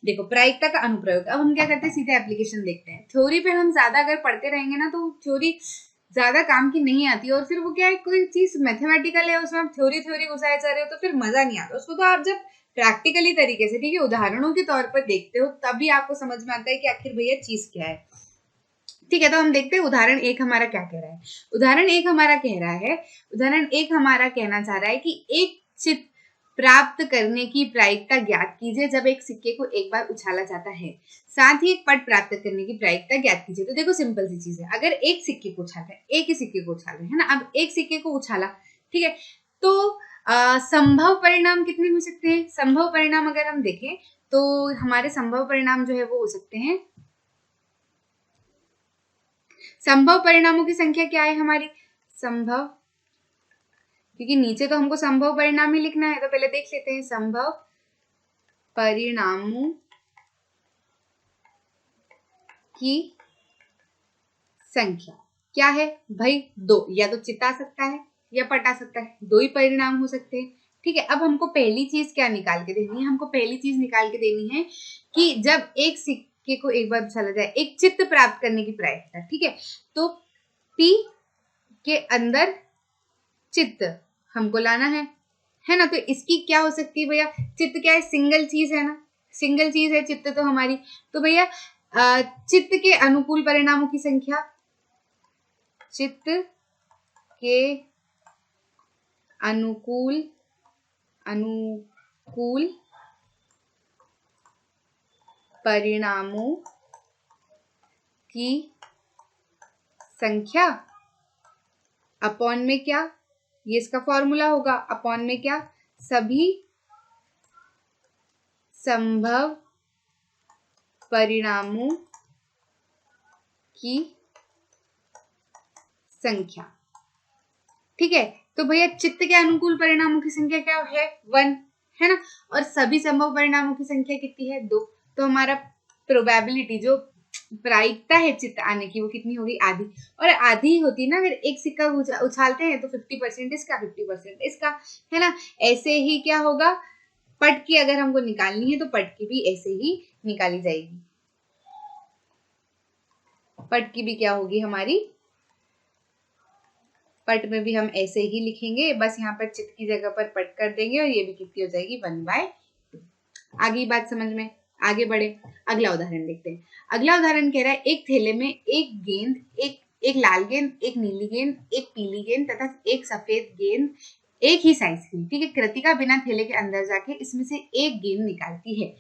देखो प्रायिकता का अनुप्रयोग, अब हम क्या करते हैं सीधे एप्लीकेशन देखते हैं। थ्योरी पे हम ज्यादा अगर पढ़ते रहेंगे ना तो थ्योरी ज्यादा काम की नहीं आती, और फिर वो क्या है कोई चीज मैथमेटिकल है उसमें आप थ्योरी घुसाए जा रहे हो तो फिर मजा नहीं आता उसको। तो आप जब प्रैक्टिकली तरीके से, ठीक है, उदाहरणों के तौर पर देखते हो तभी आपको समझ में आता है कि आखिर भैया चीज क्या है। ठीक है, तो हम देखते हैं उदाहरण एक हमारा क्या कह रहा है। उदाहरण एक हमारा कहना चाह रहा है कि एक चित्र प्राप्त करने की प्रायिकता ज्ञात कीजिए जब एक सिक्के को एक बार उछाला जाता है, साथ ही एक पट प्राप्त करने की प्रायिकता ज्ञात कीजिए। तो देखो सिंपल सी चीज है, अगर एक सिक्के को उछालते हैं, एक ही सिक्के को उछाल रहे हैं ना, अब एक सिक्के को उछाला, ठीक है, तो संभव परिणाम कितने हो सकते हैं? संभव परिणाम अगर हम देखें तो हमारे संभव परिणाम जो है वो हो सकते हैं, संभव परिणामों की संख्या क्या है हमारी? संभव, क्योंकि नीचे तो हमको संभव परिणाम ही लिखना है, तो पहले देख लेते हैं संभव परिणामों की संख्या क्या है भाई? 2, या तो चित आ सकता है या पट आ सकता है, 2 ही परिणाम हो सकते हैं। ठीक है, अब हमको पहली चीज क्या निकाल के देनी है? हमको पहली चीज निकाल के देनी है कि जब एक सिक्के को एक बार उछाला जाए, एक चित्त प्राप्त करने की प्रायिकता। ठीक है, तो P के अंदर चित्त हमको लाना है ना, तो इसकी क्या हो सकती है भैया? चित्त क्या है? सिंगल चीज है ना, सिंगल चीज है चित्त तो हमारी। तो भैया चित्त के अनुकूल परिणामों की संख्या, चित्त के अनुकूल परिणामों की संख्या अपॉन में क्या? ये इसका फॉर्मूला होगा, अपॉन में क्या? सभी संभव परिणामों की संख्या। ठीक है, तो भैया चित्त के अनुकूल परिणामों की संख्या क्या है? 1 है ना, और सभी संभव परिणामों की संख्या कितनी है? 2। तो हमारा प्रोबेबिलिटी, जो प्रायिकता है चित्त आने की, वो कितनी होगी? आधी। और आधी होती ना, अगर एक सिक्का उछालते हैं तो 50% इसका 50% इसका, है ना। ऐसे ही क्या होगा, पट की अगर हमको निकालनी है तो पट की भी ऐसे ही निकाली जाएगी। पट की भी क्या होगी हमारी? पट में भी हम ऐसे ही लिखेंगे, बस यहाँ पर चित्त की जगह पर पट कर देंगे और ये भी कितनी हो जाएगी? 1/2। आगे बात समझ में, आगे बढ़े, अगला उदाहरण देखते हैं। अगला उदाहरण कह रहा है एक थैले में एक गेंद, एक लाल गेंद, एक नीली गेंद, एक पीली गेंद तथा एक सफेद गेंद एक ही साइज की। ठीक है, कृतिका बिना थैले के अंदर जाके इसमें से एक गेंद निकालती है,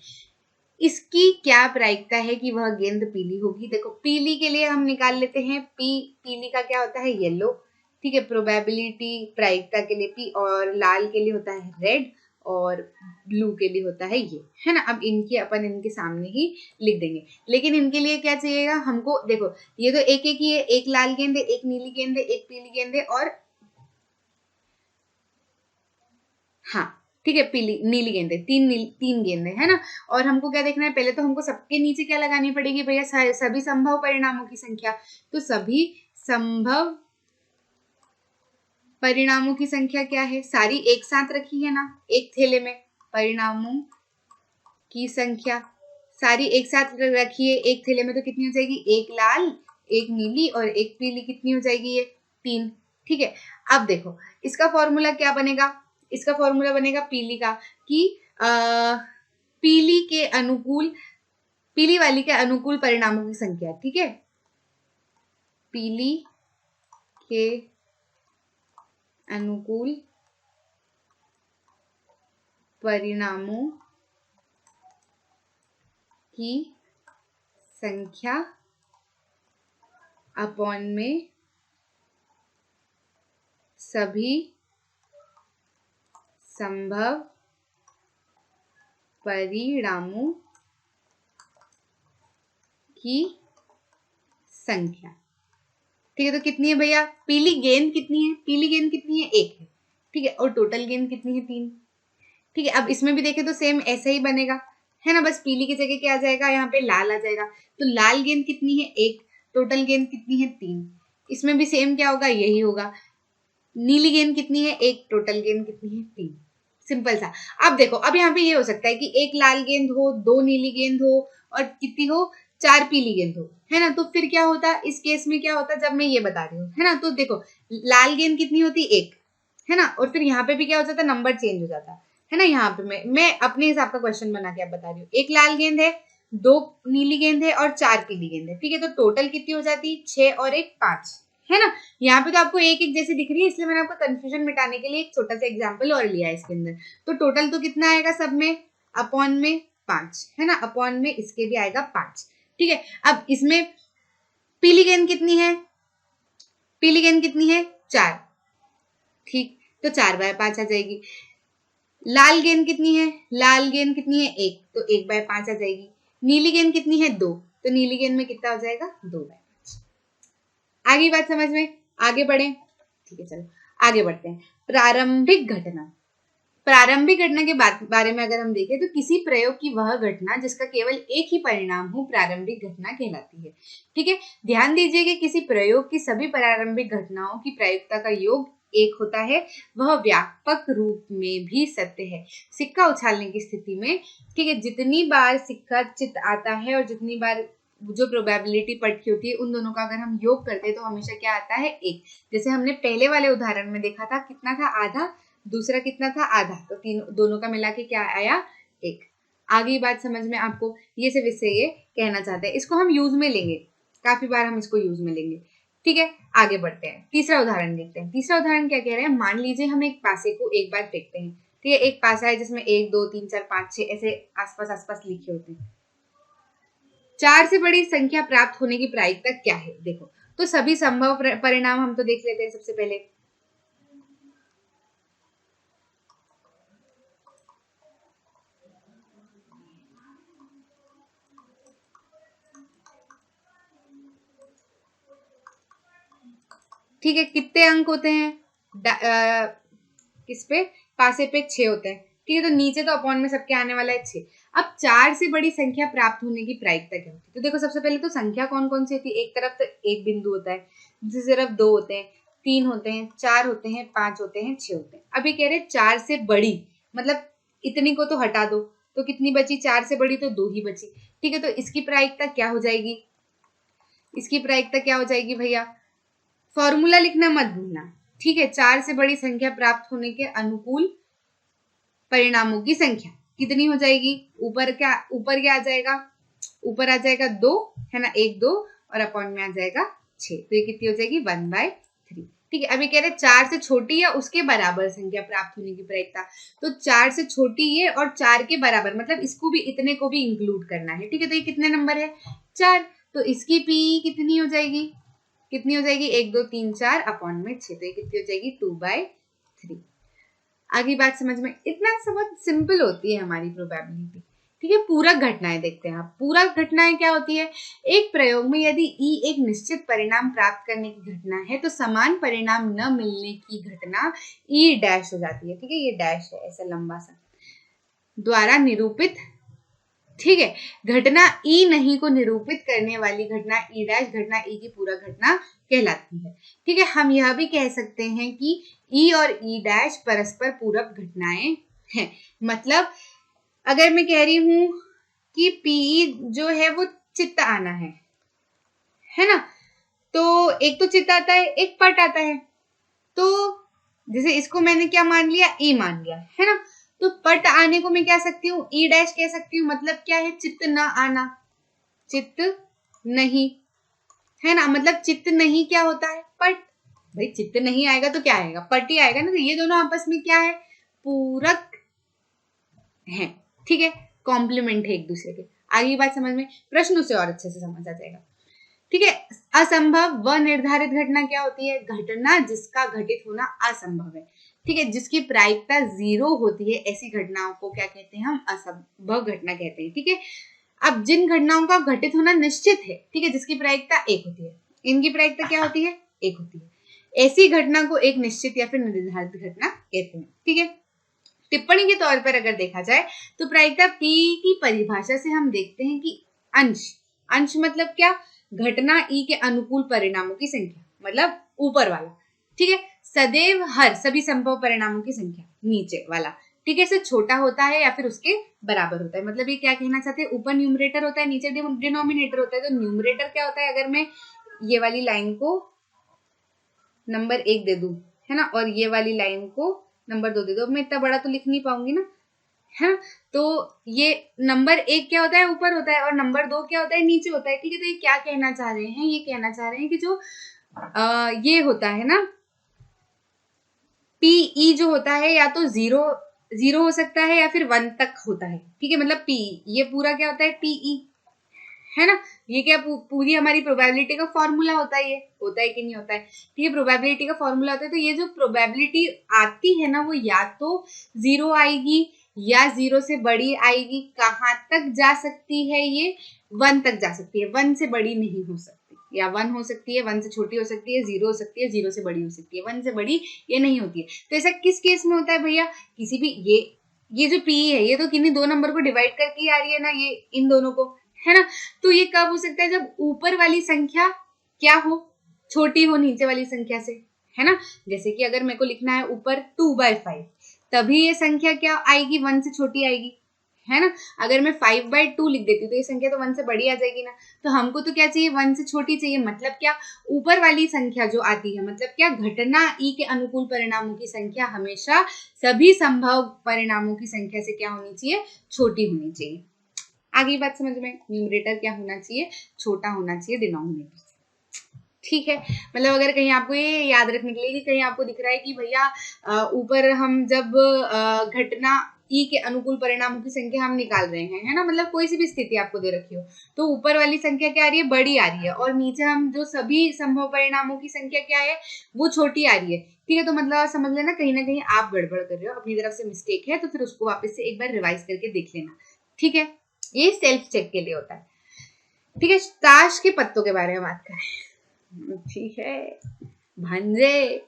इसकी क्या प्रायिकता है कि वह गेंद पीली होगी? देखो पीली के लिए हम निकाल लेते हैं पीली का क्या होता है? येलो। ठीक है, प्रोबेबिलिटी प्रायिकता के लिए P, और लाल के लिए होता है रेड, और ब्लू के लिए होता है ये, है ना। अब इनकी अपन इनके सामने ही लिख देंगे, लेकिन इनके लिए क्या चाहिएगा हमको? देखो ये तो एक एक ही है, एक लाल गेंद है, एक नीली गेंद है, एक पीली गेंद है, और हाँ ठीक है, पीली नीली गेंद है, तीन गेंद है ना। और हमको क्या देखना है? पहले तो हमको सबके नीचे क्या लगानी पड़ेगी भैया? सभी संभव परिणामों की संख्या। तो सभी संभव परिणामों की संख्या क्या है? सारी एक साथ रखी है ना एक थैले में। परिणामों की संख्या सारी एक साथ रखिए एक थैले में, तो कितनी हो जाएगी? एक लाल, एक नीली और एक पीली, कितनी हो जाएगी? ये 3। ठीक है, अब देखो इसका फॉर्मूला क्या बनेगा? इसका फॉर्मूला बनेगा पीली का, कि पीली वाली के अनुकूल परिणामों की संख्या। ठीक है, पीली के अनुकूल परिणामों की संख्या अपॉन में सभी संभव परिणामों की संख्या। ठीक है, तो कितनी है भैया? पीली गेंद कितनी है? पीली गेंद कितनी है? 1 है। ठीक है, और टोटल गेंद कितनी है? 3। ठीक है, अब इसमें भी देखें तो सेम ऐसा ही बनेगा, है ना। बस पीली की जगह क्या आ जाएगा? यहाँ पे लाल आ जाएगा। तो लाल गेंद कितनी है? 1। टोटल गेंद कितनी है? 3। इसमें भी सेम क्या होगा? यही होगा। नीली गेंद कितनी है? 1। टोटल गेंद कितनी है? 3। सिंपल सा। अब देखो, अब यहाँ पे ये हो सकता है कि एक लाल गेंद हो, 2 नीली गेंद हो और कितनी हो, 4 पीली गेंद हो, है ना। तो फिर क्या होता, इस केस में क्या होता, जब मैं ये बता रही हूँ, है ना। तो देखो लाल गेंद कितनी होती, 1, है ना। और फिर यहाँ पे भी क्या हो जाता, नंबर चेंज हो जाता है ना। यहाँ पे मैं अपने हिसाब का क्वेश्चन बना के आप बता रही हूँ। एक लाल गेंद है, 2 नीली गेंद है और 4 पीली गेंद है, ठीक है। तो टोटल कितनी हो जाती, 6 और 1 5, है ना। यहाँ पे तो आपको एक एक जैसी दिख रही है, इसलिए मैंने आपको कंफ्यूजन मिटाने के लिए एक छोटा सा एग्जांपल और लिया है इसके अंदर। तो टोटल तो कितना आएगा सब में, अपॉन में 5, है ना। अपॉन में इसके भी आएगा 5, ठीक है। अब इसमें पीली गेंद कितनी है, पीली गेंद कितनी है, 4, ठीक। तो 4/5 आ जाएगी। लाल गेंद कितनी है, लाल गेंद कितनी है, 1, तो 1/5 आ जाएगी। नीली गेंद कितनी है, 2, तो नीली गेंद में कितना हो जाएगा, 2/5। आगे बात समझ में, आगे बढ़े, ठीक है। चलो आगे बढ़ते हैं। प्रारंभिक घटना, प्रारंभिक घटना के बारे में अगर हम देखें तो किसी प्रयोग की वह घटना जिसका केवल एक ही परिणाम हो प्रारंभिक घटना कहलाती है, ठीक है। ध्यान दीजिए कि किसी प्रयोग की सभी प्रारंभिक घटनाओं की प्रायिकता का योग एक होता है, वह व्यापक रूप में भी सत्य है। सिक्का उछालने की स्थिति में, ठीक है, जितनी बार सिक्का चित आता है और जितनी बार जो प्रोबेबिलिटी पट की होती है, उन दोनों का अगर हम योग करते हैं तो हमेशा क्या आता है, 1। जैसे हमने पहले वाले उदाहरण में देखा था, कितना था, आधा, दूसरा कितना था, आधा, तो तीनों दोनों का मिला के क्या आया, 1। आगे बात समझ में आपको, ये सिर्फ इससे ये कहना चाहते हैं, इसको हम यूज में लेंगे, काफी बार हम इसको यूज में लेंगे, ठीक है। आगे बढ़ते हैं, तीसरा उदाहरण देखते हैं। तीसरा उदाहरण क्या कह रहे हैं, मान लीजिए हम एक पासे को एक बार फेंकते हैं, ठीक है। एक पासा है जिसमें 1 2 3 4 5 6 ऐसे आसपास आसपास लिखे होते हैं। 4 से बड़ी संख्या प्राप्त होने की प्रायिकता क्या है, देखो। तो सभी संभव परिणाम हम तो देख लेते हैं सबसे पहले। ठीक है, कितने अंक होते हैं, किस पे, पासे पे 6 होते हैं, ठीक है। तो नीचे तो अपॉन में सबके आने वाला है 6। अब 4 से बड़ी संख्या प्राप्त होने की प्रायिकता क्या होती है, तो देखो सबसे पहले तो संख्या कौन कौन सी होती है, एक तरफ तो एक बिंदु होता है, दूसरी तरफ 2 होते हैं, 3 होते हैं, 4 होते हैं, 5 होते हैं, 6 होते हैं। अभी कह रहे 4 से बड़ी, मतलब इतनी को तो हटा दो, तो कितनी बची, 4 से बड़ी तो 2 ही बची, ठीक है। तो इसकी प्रायिकता क्या हो जाएगी, इसकी प्रायिकता क्या हो जाएगी भैया, फॉर्मूला लिखना मत भूलना, ठीक है। 4 से बड़ी संख्या प्राप्त होने के अनुकूल परिणामों की संख्या कितनी हो जाएगी, ऊपर क्या आ जाएगा, ऊपर आ जाएगा 2, है ना, 1 2 और अपॉन में आ जाएगा 6, तो ये कितनी हो जाएगी, 1/3, ठीक है। अभी कह रहे 4 से छोटी या उसके बराबर संख्या प्राप्त होने की प्रायिकता, तो 4 से छोटी ये और 4 के बराबर, मतलब इसको भी, इतने को भी इंक्लूड करना है, ठीक है। तो ये कितने नंबर है, 4, तो इसकी पी कितनी हो जाएगी, कितनी हो जाएगी, 1 2 3 4 अपॉन में 6, तो ये कितनी हो जाएगी, 2/3। आगे बात समझ में, इतना सब बहुत सिंपल होती है हमारी प्रोबेबिलिटी, ठीक है। पूरक घटनाएं देखते हैं आप। पूरक घटनाएं क्या होती है, एक प्रयोग में यदि ई एक निश्चित परिणाम प्राप्त करने की घटना है तो समान परिणाम न मिलने की घटना ई डैश हो जाती है, ठीक है। ये डैश है ऐसा लंबा सा, द्वारा निरूपित, ठीक है। घटना ई नहीं को निरूपित करने वाली घटना ई डैश घटना ई की पूरक घटना कहलाती है, ठीक है। हम यह भी कह सकते हैं कि ई और ई डैश परस्पर पूरक घटनाएं हैं। मतलब अगर मैं कह रही हूं कि पी जो है वो चित्त आना है ना, तो एक तो चित्त आता है, एक पट आता है। तो जैसे इसको मैंने क्या मान लिया, ई मान लिया, है ना। तो पट आने को मैं क्या सकती हूँ, ई डैश कह सकती हूँ, मतलब क्या है, चित्त न आना, चित्त नहीं, है ना। मतलब चित्त नहीं क्या होता है, पट। भाई चित्त नहीं आएगा तो क्या आएगा, पट ही आएगा ना। तो ये दोनों आपस में क्या है, पूरक है, ठीक है, कॉम्प्लीमेंट है एक दूसरे के। आगे बात समझ में, प्रश्नों से और अच्छे से समझ आ जाएगा, ठीक है। असंभव व निर्धारित घटना क्या होती है, घटना जिसका घटित होना असंभव है, ठीक है, जिसकी प्रायिकता 0 होती है, ऐसी घटनाओं को क्या कहते हैं, हम असंभव घटना कहते हैं, ठीक है। अब जिन घटनाओं का घटित होना निश्चित है, ठीक है, जिसकी प्रायिकता 1 होती है, इनकी प्रायिकता क्या होती है, 1 होती है, ऐसी घटना को एक निश्चित या फिर निर्धारित घटना कहते हैं, ठीक है। टिप्पणी के तौर पर अगर देखा जाए तो प्रायिकता P की परिभाषा से हम देखते हैं कि अंश मतलब क्या, घटना ई के अनुकूल परिणामों की संख्या, मतलब ऊपर वाला, ठीक है। सदैव हर सभी संभव परिणामों की संख्या, नीचे वाला, ठीक है, इससे छोटा होता है या फिर उसके बराबर होता है। मतलब ये क्या कहना चाहते हैं, ऊपर न्यूमरेटर होता है, नीचे डिनोमिनेटर होता है। तो न्यूमरेटर क्या होता है, अगर मैं ये वाली लाइन को नंबर 1 दे दूं, है ना, और ये वाली लाइन को नंबर 2 दे दूं, अब मैं इतना बड़ा तो लिख नहीं पाऊंगी ना, है ना। तो ये नंबर 1 क्या होता है, ऊपर होता है, और नंबर 2 क्या होता है, नीचे होता है। ठीक है, तो ये क्या कहना चाह रहे हैं, ये कहना चाह रहे हैं कि जो ये होता है ना पीई जो होता है, या तो जीरो हो सकता है या फिर 1 तक होता है। ठीक है, मतलब पीई ये पूरा क्या होता है, पीई, है ना। ये क्या पूरी हमारी प्रोबेबिलिटी का फॉर्मूला होता है, ये होता है कि नहीं होता है। ठीक है, प्रोबेबिलिटी का फॉर्मूला होता है। तो ये जो प्रोबेबिलिटी आती है ना, वो या तो 0 आएगी या 0 से बड़ी आएगी। कहाँ तक जा सकती है, ये 1 तक जा सकती है, 1 से बड़ी नहीं हो सकती, या 1 हो सकती है, 1 से छोटी हो सकती है, 0 हो सकती है, 0 से बड़ी हो सकती है, 1 से बड़ी ये नहीं होती है। तो ऐसा किस केस में होता है भैया, किसी भी ये जो पी है, ये तो किन्हीं दो नंबर को डिवाइड करके आ रही है ना, ये इन दोनों को, है ना। तो ये कब हो सकता है, जब ऊपर वाली संख्या क्या हो, छोटी हो नीचे वाली संख्या से, है ना। जैसे कि अगर मेरे को लिखना है ऊपर 2/5, तभी ये संख्या क्या आएगी, 1 से छोटी आएगी, है ना। अगर मैं 5/2 लिख देती हूँ तो ये संख्या तो 1 से बड़ी आ जाएगी ना। तो हमको तो क्या चाहिए, 1 से छोटी चाहिए। मतलब क्या, ऊपर वाली संख्या जो आती है, मतलब क्या, घटना ई के अनुकूल परिणामों की संख्या हमेशा सभी संभव परिणामों की संख्या से क्या होनी चाहिए, छोटी होनी चाहिए। आगे बात समझ में, न्यूमरेटर क्या होना चाहिए, छोटा होना चाहिए डिनोमिनेटर। ठीक है, मतलब अगर कहीं आपको ये याद रखने के लिए कि कहीं आपको दिख रहा है कि भैया ऊपर हम जब घटना ई के अनुकूल परिणामों की संख्या हम निकाल रहे हैं, है ना, मतलब कोई सी भी स्थिति आपको दे रखी हो, तो ऊपर वाली संख्या क्या आ रही है, बड़ी आ रही है, और नीचे हम जो सभी संभव परिणामों की संख्या क्या है, वो छोटी आ रही है। ठीक है, तो मतलब समझ लेना कहीं ना कहीं आप गड़बड़ कर रहे हो, अपनी तरफ से मिस्टेक है, तो फिर उसको वापस से एक बार रिवाइज करके देख लेना। ठीक है, ये सेल्फ चेक के लिए होता है। ठीक है, ताश के पत्तों के बारे में बात करें। ठीक है भांजे,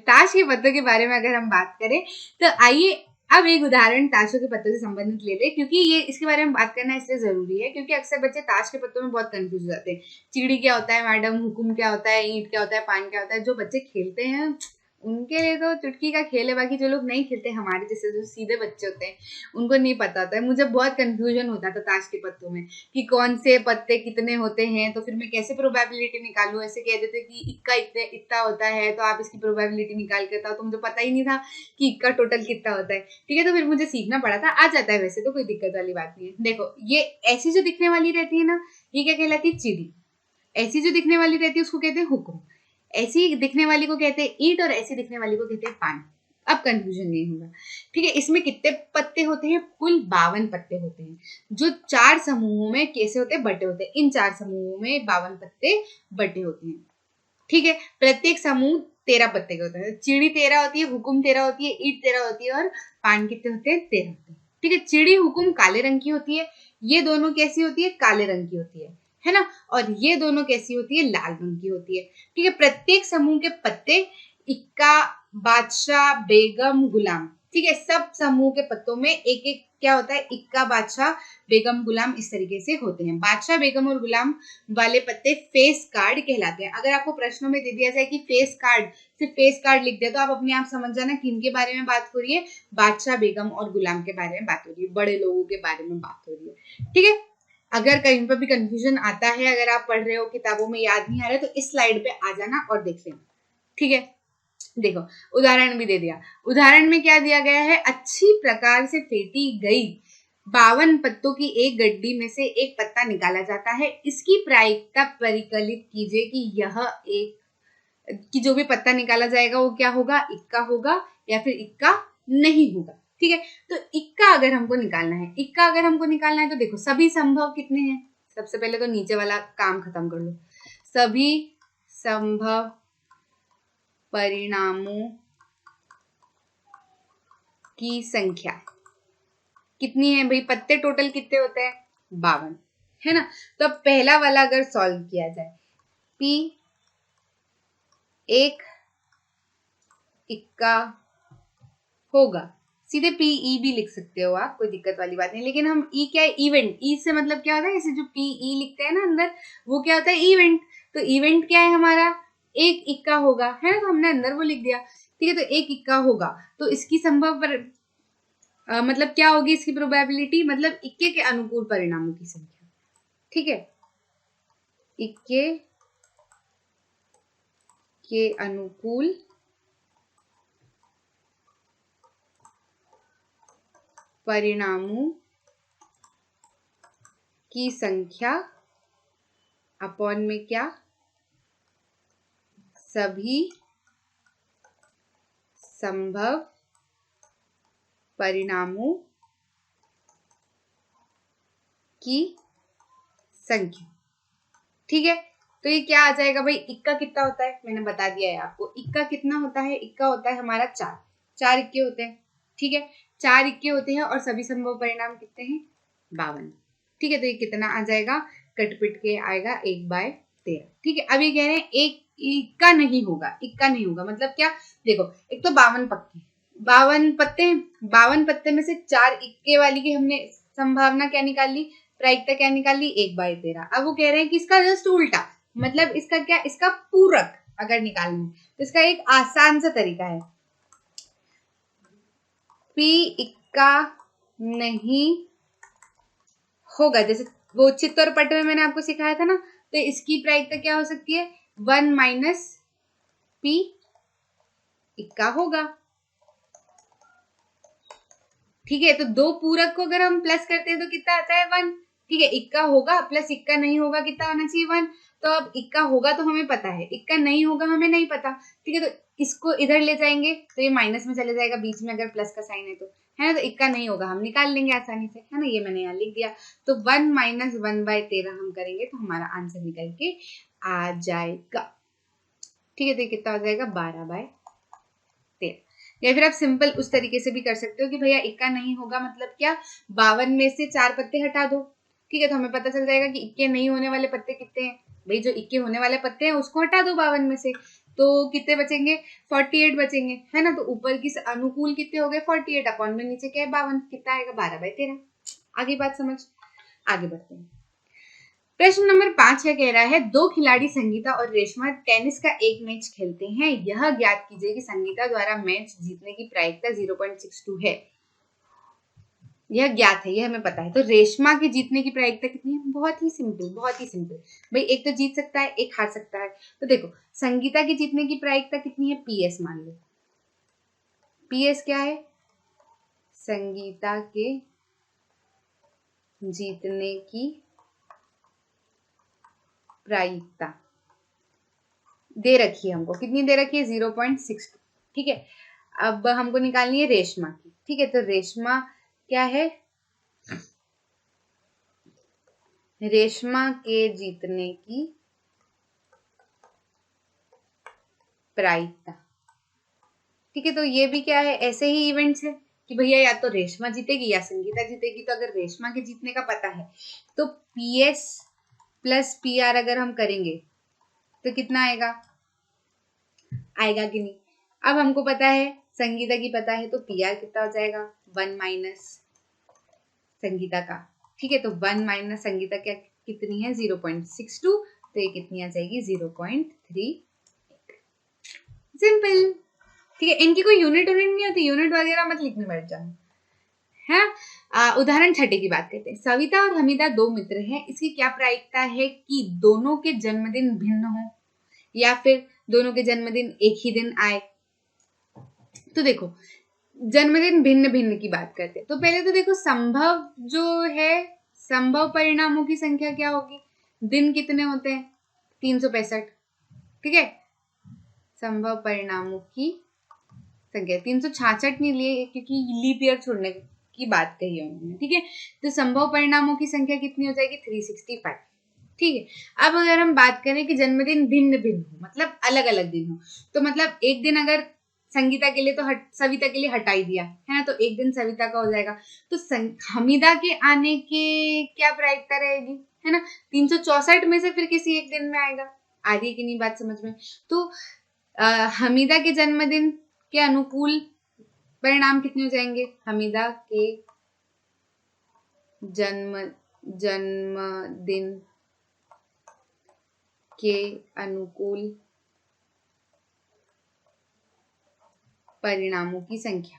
ताश के पत्तों के बारे में अगर हम बात करें तो आइए अब एक उदाहरण ताशों के पत्तों से संबंधित ले ले, क्योंकि ये इसके बारे में बात करना इसलिए जरूरी है क्योंकि अक्सर बच्चे ताश के पत्तों में बहुत कंफ्यूज हो जाते हैं। चिड़ी क्या होता है मैडम, हुकुम क्या होता है, ईंट क्या होता है, पान क्या होता है। जो बच्चे खेलते हैं उनके लिए तो चुटकी का खेल है, बाकी जो लोग नहीं खेलते, हमारे जैसे जो सीधे बच्चे होते हैं, उनको नहीं पता होता है। मुझे बहुत कंफ्यूजन होता था ताश के पत्तों में कि कौन से पत्ते कितने होते हैं, तो फिर मैं कैसे प्रोबेबिलिटी निकालूं। ऐसे कह देते कि इक्का इतना होता है तो आप इसकी प्रोबेबिलिटी निकाल के बताओ, तो मुझे पता ही नहीं था कि इक्का टोटल कितना होता है। ठीक है, तो फिर मुझे सीखना पड़ा था। आ जाता है वैसे तो, कोई दिक्कत वाली बात नहीं है। देखो, ये ऐसी जो दिखने वाली रहती है ना, ये क्या कहलाती है, चिड़ी। ऐसी जो दिखने वाली रहती है उसको कहते हैं हुक्म। ऐसी दिखने वाली को कहते हैं ईंट, और ऐसी दिखने वाली को कहते हैं पान। अब कंफ्यूजन नहीं होगा। ठीक है, इसमें कितने पत्ते होते हैं, कुल 52 पत्ते होते हैं, जो 4 समूहों में कैसे होते हैं, बटे होते हैं। इन 4 समूहों में 52 पत्ते बटे होते हैं। ठीक है, प्रत्येक समूह 13 पत्ते के होते हैं। चिड़ी 13 होती है, हुकुम 13 होती है, ईंट 13 होती है, और पान कितने होते हैं, 13 होते हैं। ठीक है, चिड़ी हुकुम काले रंग की होती है, ये दोनों कैसी होती है, काले रंग की होती है ना, और ये दोनों कैसी होती है, लाल रंग की होती है। ठीक है, प्रत्येक समूह के पत्ते इक्का, बादशाह, बेगम, गुलाम। ठीक है, सब समूह के पत्तों में एक एक क्या होता है, इक्का, बादशाह, बेगम, गुलाम, इस तरीके से होते हैं। बादशाह, बेगम और गुलाम वाले पत्ते फेस कार्ड कहलाते हैं। अगर आपको प्रश्नों में दे दिया जाए कि फेस कार्ड, सिर्फ फेस कार्ड लिख दिया, तो आप अपने आप समझ जाना किनके बारे में बात हो रही है, बादशाह, बेगम और गुलाम के बारे में बात हो रही है, बड़े लोगों के बारे में बात हो रही है। ठीक है, अगर कहीं पर भी कंफ्यूजन आता है, अगर आप पढ़ रहे हो किताबों में याद नहीं आ रहा है, तो इस स्लाइड पे आ जाना और देख लेना। ठीक है, देखो उदाहरण भी दे दिया। उदाहरण में क्या दिया गया है, अच्छी प्रकार से फेंटी गई 52 पत्तों की एक गड्डी में से एक पत्ता निकाला जाता है। इसकी प्रायिकता परिकलित कीजिए कि यह एक कि जो भी पत्ता निकाला जाएगा वो क्या होगा, इक्का होगा या फिर इक्का नहीं होगा। ठीक है, तो इक्का अगर हमको निकालना है, इक्का अगर हमको निकालना है तो देखो सभी संभव कितने हैं। सबसे पहले तो नीचे वाला काम खत्म कर लो। सभी संभव परिणामों की संख्या कितनी है भाई, पत्ते टोटल कितने होते हैं, 52, है ना। तो अब पहला वाला अगर सॉल्व किया जाए, P एक इक्का होगा, सीधे PE भी लिख सकते हो आप, कोई दिक्कत वाली बात नहीं। लेकिन हम E क्या है, इवेंट। E से मतलब क्या होता है, जैसे जो PE लिखते हैं ना अंदर, वो क्या होता है, इवेंट। तो इवेंट क्या है हमारा, एक इक्का होगा, है ना, तो हमने अंदर वो लिख दिया। ठीक है, तो एक इक्का होगा, तो इसकी संभव मतलब क्या होगी इसकी प्रोबेबिलिटी, मतलब इक्के के अनुकूल परिणामों की संख्या। ठीक है, इक्के के अनुकूल परिणामों की संख्या अपॉन में क्या, सभी संभव परिणामों की संख्या। ठीक है, तो ये क्या आ जाएगा भाई, इक्का कितना होता है मैंने बता दिया है आपको। इक्का कितना होता है, इक्का होता है हमारा 4, 4 इक्के होते हैं। ठीक है, 4 इक्के होते हैं और सभी संभव परिणाम कितने हैं, 52। ठीक है, तो ये कितना आ जाएगा, कटपिट के आएगा 1/13। ठीक है, अब ये कह रहे हैं एक इक्का नहीं होगा, इक्का नहीं होगा मतलब क्या, देखो एक तो 52 पक्के, 52 पत्ते हैं, 52 पत्ते में से 4 इक्के वाली की हमने संभावना क्या निकाल ली, प्रायिकता क्या निकाल ली, 1/13। अब वो कह रहे हैं कि इसका जस्ट उल्टा, मतलब इसका क्या, इसका पूरक अगर निकालना है तो इसका एक आसान सा तरीका है, पी इक्का नहीं होगा, जैसे वो चित्त और पट में मैंने आपको सिखाया था ना, तो इसकी प्रायिकता क्या हो सकती है, 1 माइनस पी इक्का होगा। ठीक है, तो दो पूरक को अगर हम प्लस करते हैं तो कितना आता है, 1। ठीक है, इक्का होगा प्लस इक्का नहीं होगा कितना होना चाहिए, 1। तो अब इक्का होगा तो हमें पता है, इक्का नहीं होगा हमें नहीं पता। ठीक है, तो इसको इधर ले जाएंगे तो ये माइनस में चले जाएगा, बीच में अगर प्लस का साइन है ना, तो इक्का नहीं होगा हम निकाल लेंगे आसानी से, है ना, ये मैंने यहाँ लिख दिया। तो 1 माइनस 1/13 हम करेंगे तो हमारा आंसर निकल के आ जाएगा। ठीक है, तो कितना हो जाएगा, 12/13। या फिर आप सिंपल उस तरीके से भी कर सकते हो कि भैया इक्का नहीं होगा मतलब क्या, 52 में से 4 पत्ते हटा दो। ठीक है, तो हमें पता चल जाएगा कि इक्के नहीं होने वाले पत्ते कितने हैं, भाई जो इक्के होने वाले पत्ते हैं उसको हटा दो 52 में से, तो कितने बचेंगे, 48 बचेंगे, है ना। तो ऊपर की अनुकूल कितने हो गए, 48 अपॉन में नीचे क्या है 52, कितना आएगा, 12/13। आगे बात समझ, आगे बढ़ते हैं। प्रश्न नंबर 5 कह रहा है, दो खिलाड़ी संगीता और रेशमा टेनिस का एक मैच खेलते हैं, यह ज्ञात कीजिए कि संगीता द्वारा मैच जीतने की प्रायिकता 0.62 है। यह ज्ञात है, यह हमें पता है। तो रेशमा के जीतने की प्रायिकता कितनी है, बहुत ही सिंपल, बहुत ही सिंपल भाई, एक तो जीत सकता है एक हार सकता है। तो देखो संगीता की जीतने की प्रायिकता कितनी है, पीएस मान लो, पीएस क्या है, संगीता के जीतने की प्रायिकता दे रखी है हमको, कितनी दे रखी है, 0.62। ठीक है, अब हमको निकालनी है रेशमा की। ठीक है, तो रेशमा क्या है, रेशमा के जीतने की प्रायिकता। ठीक है, तो ये भी क्या है, ऐसे ही इवेंट्स है कि भैया या तो रेशमा जीतेगी या संगीता जीतेगी। तो अगर रेशमा के जीतने का पता है तो पीएस प्लस पीआर अगर हम करेंगे तो कितना आएगा, आएगा कि नहीं। अब हमको पता है संगीता की पता है, तो पीआर कितना हो जाएगा, 1 माइनस संगीता का। ठीक है, तो 1 माइनस संगीता क्या कितनी है, 0.62, तो ये कितनी आ जाएगी, 0.3। सिंपल। ठीक है, इनकी कोई यूनिट नहीं होती, यूनिट वगैरह मत लिखने बैठ जाओ, है। उदाहरण 6 की बात करते हैं। सविता और हमीदा दो मित्र हैं, इसकी क्या प्रायिकता है कि दोनों के जन्मदिन भिन्न हो या फिर दोनों के जन्मदिन एक ही दिन आए। तो देखो जन्मदिन भिन्न भिन्न की बात करते हैं, तो पहले तो देखो संभव जो है, संभव परिणामों की संख्या क्या होगी, दिन कितने होते हैं, 365। ठीक है, संभव परिणामों की संख्या 366 नहीं लिए क्योंकि लीप ईयर छोड़ने की बात कही है उन्होंने। ठीक है, तो संभव परिणामों की संख्या कितनी हो जाएगी, 365। ठीक है, अब अगर हम बात करें कि जन्मदिन भिन्न भिन्न हो मतलब अलग अलग दिन हो, तो मतलब एक दिन अगर संगीता के लिए तो सविता के लिए हटाई दिया है ना, तो एक दिन सविता का हो जाएगा। तो हमीदा के आने के क्या प्रायिकता रहेगी, है ना, 364 में से फिर किसी एक दिन में आएगा। आ रही है कि नहीं बात समझ में। तो हमीदा के जन्मदिन के अनुकूल परिणाम कितने हो जाएंगे, हमीदा के जन्मदिन के अनुकूल परिणामों की संख्या।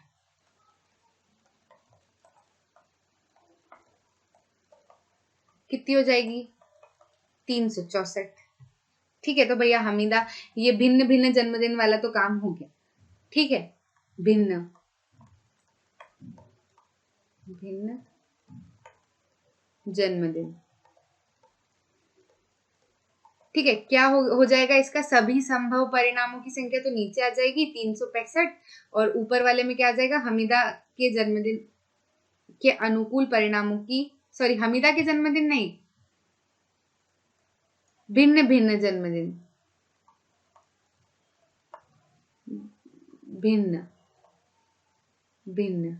कितनी हो जाएगी 364। ठीक है, तो भैया हमीदा ये भिन्न भिन्न जन्मदिन वाला तो काम हो गया। ठीक है, भिन्न भिन्न जन्मदिन। ठीक है, क्या हो जाएगा इसका, सभी संभव परिणामों की संख्या तो नीचे आ जाएगी 365, और ऊपर वाले में क्या आ जाएगा, हमीदा के जन्मदिन के अनुकूल परिणामों की, सॉरी हमीदा के जन्मदिन नहीं, भिन्न भिन्न जन्मदिन, भिन्न भिन्न।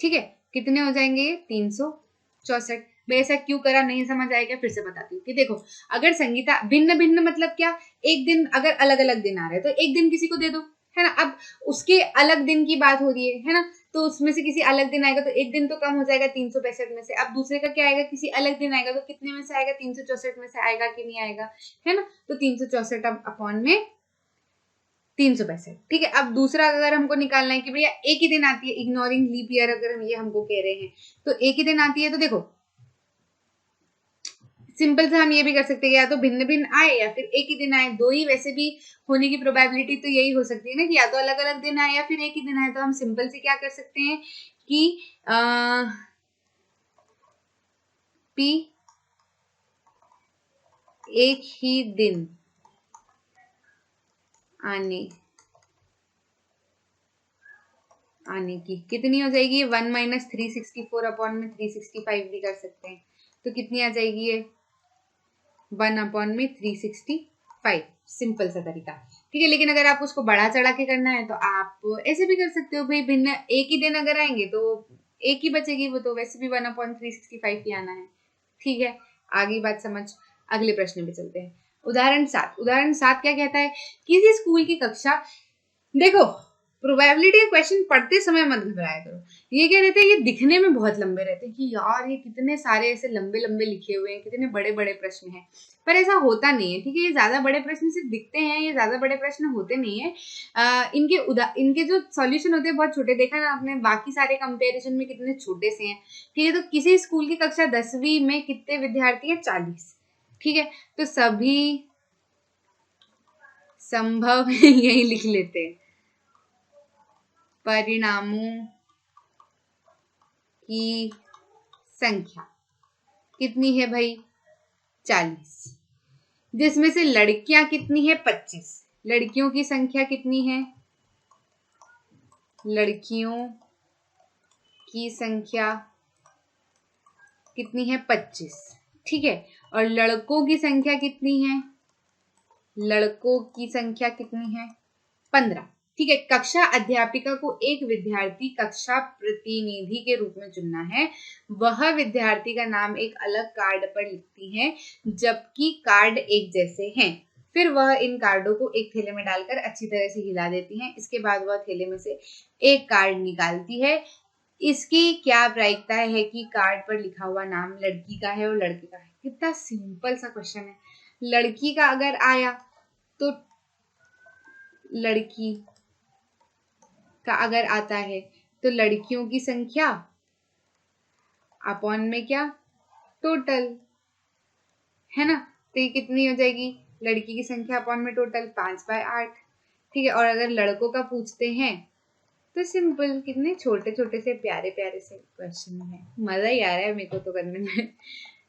ठीक है, कितने हो जाएंगे ये 364। मैं ऐसा क्यों करा नहीं समझ आएगा, फिर से बताती हूँ कि देखो, अगर संगीता भिन्न भिन्न मतलब क्या, एक दिन अगर अलग अलग दिन आ रहे हैं तो एक दिन किसी को दे दो, है ना। अब उसके अलग दिन की बात हो रही है ना, तो उसमें से किसी अलग दिन आएगा तो एक दिन तो कम हो जाएगा 365 में से। अब दूसरे का क्या आएगा, किसी अलग दिन आएगा तो कितने में से आएगा, 364 में से आएगा कि नहीं आएगा, है ना। तो 364 अब अपॉन में 365। ठीक है, अब दूसरा अगर हमको निकालना है कि भैया एक ही दिन आती है, इग्नोरिंग लीप ईयर अगर हम ये हमको कह रहे हैं तो एक ही दिन आती है, तो देखो सिंपल से हम ये भी कर सकते हैं, या तो भिन्न भिन्न आए या फिर एक ही दिन आए, दो ही वैसे भी होने की प्रोबेबिलिटी तो यही हो सकती है ना, कि या तो अलग अलग दिन आए या फिर एक ही दिन आए। तो हम सिंपल से क्या कर सकते हैं कि पी एक ही दिन आने की कितनी हो जाएगी, 1 - 364 अपॉन में 365 भी कर सकते हैं, तो कितनी आ जाएगी ये 1 अपॉन में 365। सिंपल सा तरीका। ठीक है, लेकिन अगर आप उसको बढ़ा चढ़ा के करना है तो आप ऐसे भी कर सकते हो भाई, भिन्न एक ही दिन अगर आएंगे तो एक ही बचेगी, वो तो वैसे भी 1 अपॉन 365 ही आना है। ठीक है, आगे बात समझ, अगले प्रश्न पे चलते हैं। उदाहरण 7। उदाहरण 7 क्या कहता है, किसी स्कूल की कक्षा, देखो प्रोबेबिलिटी के क्वेश्चन पढ़ते समय मत घबराया करो। ये क्या रहते हैं, ये दिखने में बहुत लंबे रहते हैं कि यार ये कितने सारे ऐसे लंबे लंबे लिखे हुए हैं, कितने बड़े बड़े प्रश्न हैं, पर ऐसा होता नहीं है। ठीक है, ये ज्यादा बड़े प्रश्न सिर्फ दिखते हैं, ये ज्यादा बड़े प्रश्न होते नहीं है। इनके जो सॉल्यूशन होते हैं बहुत छोटे, देखा ना आपने बाकी सारे कंपेरिजन में कितने छोटे से हैं। ठीक है, तो किसी स्कूल की कक्षा 10वीं में कितने विद्यार्थी हैं, 40। ठीक है, तो सभी संभव यही लिख लेते हैं, परिणामों की संख्या कितनी है भाई, 40, जिसमें से लड़कियां कितनी है, 25। लड़कियों की संख्या कितनी है, लड़कियों की संख्या कितनी है, 25। ठीक है, और लड़कों की संख्या कितनी है, लड़कों की संख्या कितनी है, 15। ठीक है, कक्षा अध्यापिका को एक विद्यार्थी कक्षा प्रतिनिधि के रूप में चुनना है। वह विद्यार्थी का नाम एक अलग कार्ड पर लिखती है, जबकि कार्ड एक जैसे हैं। फिर वह इन कार्डों को एक थैले में डालकर अच्छी तरह से हिला देती है। इसके बाद वह थैले में से एक कार्ड निकालती है। इसकी क्या प्रायिकता है कि कार्ड पर लिखा हुआ नाम लड़की का है और लड़के का है। कितना सिंपल सा क्वेश्चन है। लड़की का अगर आया तो लड़की का अगर आता है तो लड़कियों की संख्या अपॉन में क्या, टोटल, है ना। तो ये कितनी हो जाएगी, लड़की की संख्या अपॉन में टोटल, 5/8। ठीक है, और अगर लड़कों का पूछते हैं तो सिंपल, कितने छोटे छोटे से प्यारे प्यारे से क्वेश्चन है, मजा ही आ रहा है मेरे को तो करने में।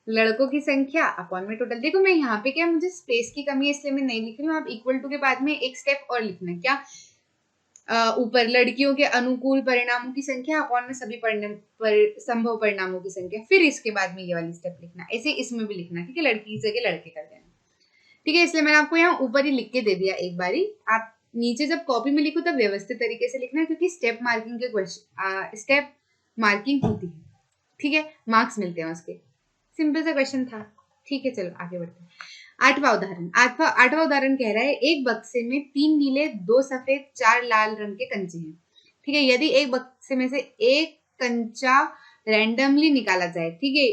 लड़कों की संख्या अपॉन में टोटल। देखो मैं यहाँ पे क्या, मुझे स्पेस की कमी है इसलिए मैं नहीं लिख रही हूँ। आप इक्वल टू के बाद में एक स्टेप और लिखना है, क्या, ऊपर लड़कियों के अनुकूल परिणामों की संख्या अपॉन में सभी संभव परिणामों की संख्या, फिर इसके बाद में ये वाली स्टेप लिखना। ऐसे इसमें भी लिखना, ठीक है, लड़की की जगह लड़के कर देना। ठीक है, इसलिए मैंने आपको यहाँ ऊपर ही लिख के दे दिया एक बारी। आप नीचे जब कॉपी में लिखो तब व्यवस्थित तरीके से लिखना, क्योंकि स्टेप मार्किंग के क्वेश्चन स्टेप मार्किंग होती है। ठीक है, मार्क्स मिलते हैं उसके। सिंपल सा क्वेश्चन था। ठीक है, चलो आगे बढ़ते हैं। आठवां उदाहरण कह रहा है, एक बक्से में 3 नीले, 2 सफेद, 4 लाल रंग के कंचे हैं। ठीक है, यदि एक बक्से में से एक कंचा रैंडमली निकाला जाए, ठीक है,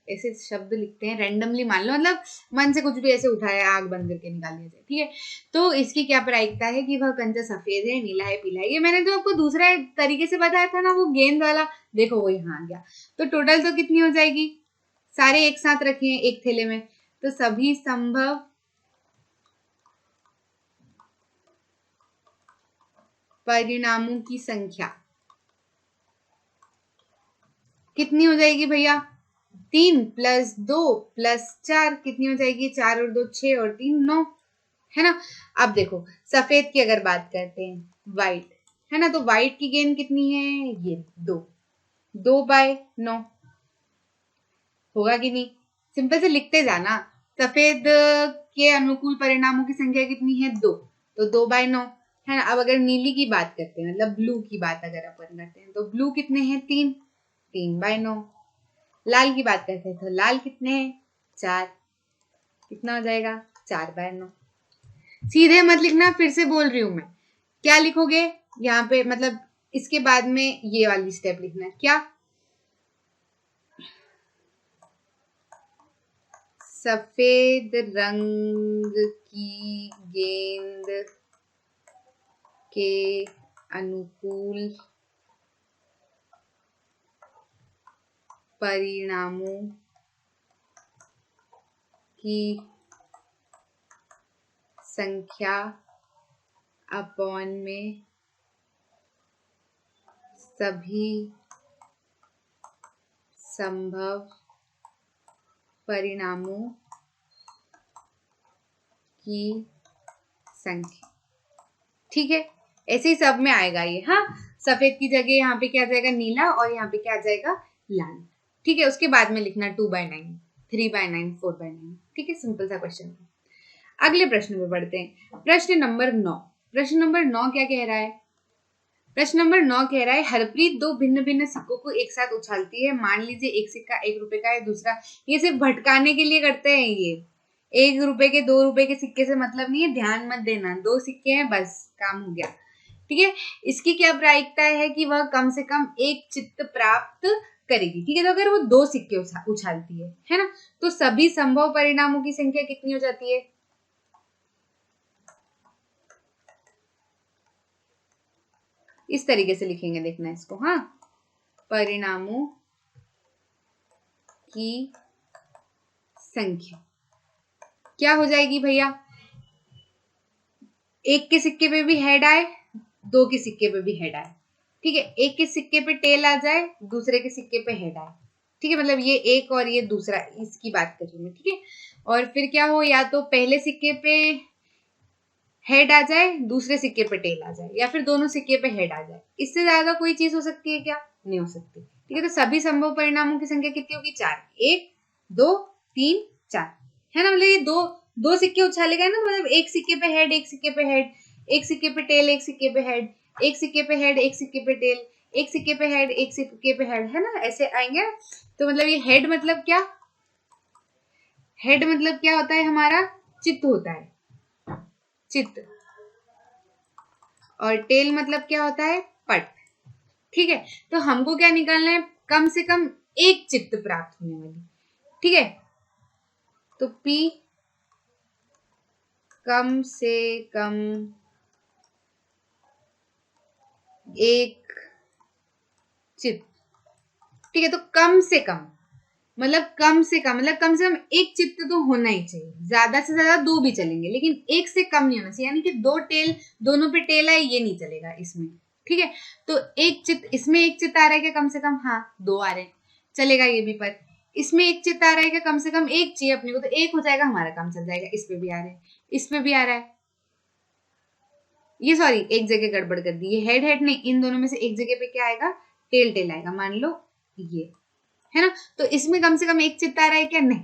ऐसे शब्द लिखते हैं रैंडमली, मान लो मतलब मन से कुछ भी ऐसे उठाया, आग बंद करके निकाल दिया जाए, ठीक है। तो इसकी क्या प्रायिकता है कि वह कंचा सफेद है, नीला है, पीला है। ये मैंने जो आपको दूसरा तरीके से बताया था ना, वो गेंद वाला, देखो वो यहाँ आ गया। तो टोटल तो कितनी हो जाएगी, सारे एक साथ रखे हैं एक थैले में, तो सभी संभव परिणामों की संख्या कितनी हो जाएगी भैया, 3 + 2 + 4 कितनी हो जाएगी, 4 और 2 6 और 3 9, है ना। अब देखो सफेद की अगर बात करते हैं, व्हाइट है ना, तो व्हाइट की गेंद कितनी है, ये 2/9 होगा कि नहीं। सिंपल से लिखते जाना, सफेद के अनुकूल परिणामों की संख्या कितनी है, 2, तो 2/9 है ना। अब अगर नीली की बात करते हैं, मतलब ब्लू की बात अगर अपन करते हैं, तो ब्लू कितने हैं, 3/9। लाल की बात करते हैं तो लाल कितने हैं, 4, कितना हो जाएगा, 4/9। सीधे मत लिखना, फिर से बोल रही हूं मैं, क्या लिखोगे यहाँ पे, मतलब इसके बाद में ये वाली स्टेप लिखना, क्या, सफेद रंग की गेंद के अनुकूल परिणामों की संख्या अपॉन में सभी संभव परिणामों की संख्या, ठीक है। ऐसे ही सब में आएगा ये, हाँ, सफेद की जगह यहाँ पे क्या आ जाएगा, नीला, और यहाँ पे क्या आ जाएगा, लाल, ठीक है। उसके बाद में लिखना 2/9, 3/9, 4/9, ठीक है। सिंपल सा क्वेश्चन। अगले प्रश्न पे बढ़ते हैं, प्रश्न नंबर 9। प्रश्न नंबर 9 क्या कह रहा है, प्रश्न नंबर 9 कह रहा है, हरप्रीत 2 भिन्न भिन्न सिक्कों को एक साथ उछालती है। मान लीजिए एक सिक्का 1 रुपए का है, दूसरा, ये सिर्फ भटकाने के लिए करते हैं ये, 1 रुपए के 2 रुपए के सिक्के से मतलब नहीं है, ध्यान मत देना, 2 सिक्के हैं बस, काम हो गया, ठीक है। इसकी क्या प्रायिकता है कि वह कम से कम एक चित्त प्राप्त करेगी, ठीक है। तो अगर वो 2 सिक्के उछालती है ना, तो सभी संभव परिणामों की संख्या कितनी हो जाती है, इस तरीके से लिखेंगे, देखना इसको, हाँ, परिणामों की संख्या क्या हो जाएगी भैया, एक के सिक्के पे भी हेड आए, 2 के सिक्के पे भी हेड आए, ठीक है। एक के सिक्के पे टेल आ जाए, दूसरे के सिक्के पे हेड आए, ठीक है। मतलब ये एक और ये दूसरा, इसकी बात कर रही हूँ, ठीक है। और फिर क्या हो, या तो पहले सिक्के पे हेड आ जाए, दूसरे सिक्के पे टेल आ जाए, या फिर दोनों सिक्के पे हेड आ जाए। इससे ज्यादा कोई चीज हो सकती है क्या, नहीं हो सकती, ठीक है। तो सभी संभव परिणामों की संख्या कितनी होगी, 4, 1 2 3 4, है ना। मतलब ये दो सिक्के उछालेगा ना, मतलब एक सिक्के पे हेड, एक सिक्के पे हेड, एक सिक्के पे टेल, एक सिक्के पे हेड, एक सिक्के पे हेड, एक सिक्के पे टेल, एक सिक्के पे हेड, एक सिक्के पे हेड, है ना, ऐसे आएंगे। तो मतलब ये हेड मतलब क्या, हेड मतलब क्या होता है हमारा, चित्त होता है, चित्त, और टेल मतलब क्या होता है, पट, ठीक है। तो हमको क्या निकालना है, कम से कम एक चित्त प्राप्त होने वाली, ठीक है। तो P कम से कम एक चित्त, ठीक है। तो कम से कम मतलब कम से कम एक चित्त तो होना ही चाहिए, ज्यादा से ज्यादा 2 भी चलेंगे, लेकिन एक से कम नहीं होना चाहिए, यानी कि 2 टेल, दोनों पे टेल आए, ये नहीं चलेगा इसमें, ठीक है। तो एक चित्त, इसमें एक चित्त आ रहा है क्या, कम से कम, हाँ 2 आ रहे हैं, चलेगा ये भी। पर इसमें एक चित्त आ रहा है क्या, कम से कम एक चाहिए अपने को, तो एक हो जाएगा, हमारा काम चल जाएगा। इस पे भी आ रहा है, इस पे भी आ रहा है, ये सॉरी एक जगह गड़बड़ कर दी, ये हेड हेड नहीं, इन दोनों में से एक जगह पे क्या आएगा, टेल टेल आएगा, मान लो ये, है ना। तो इसमें कम से कम एक चित्त आ रहा है क्या, नहीं,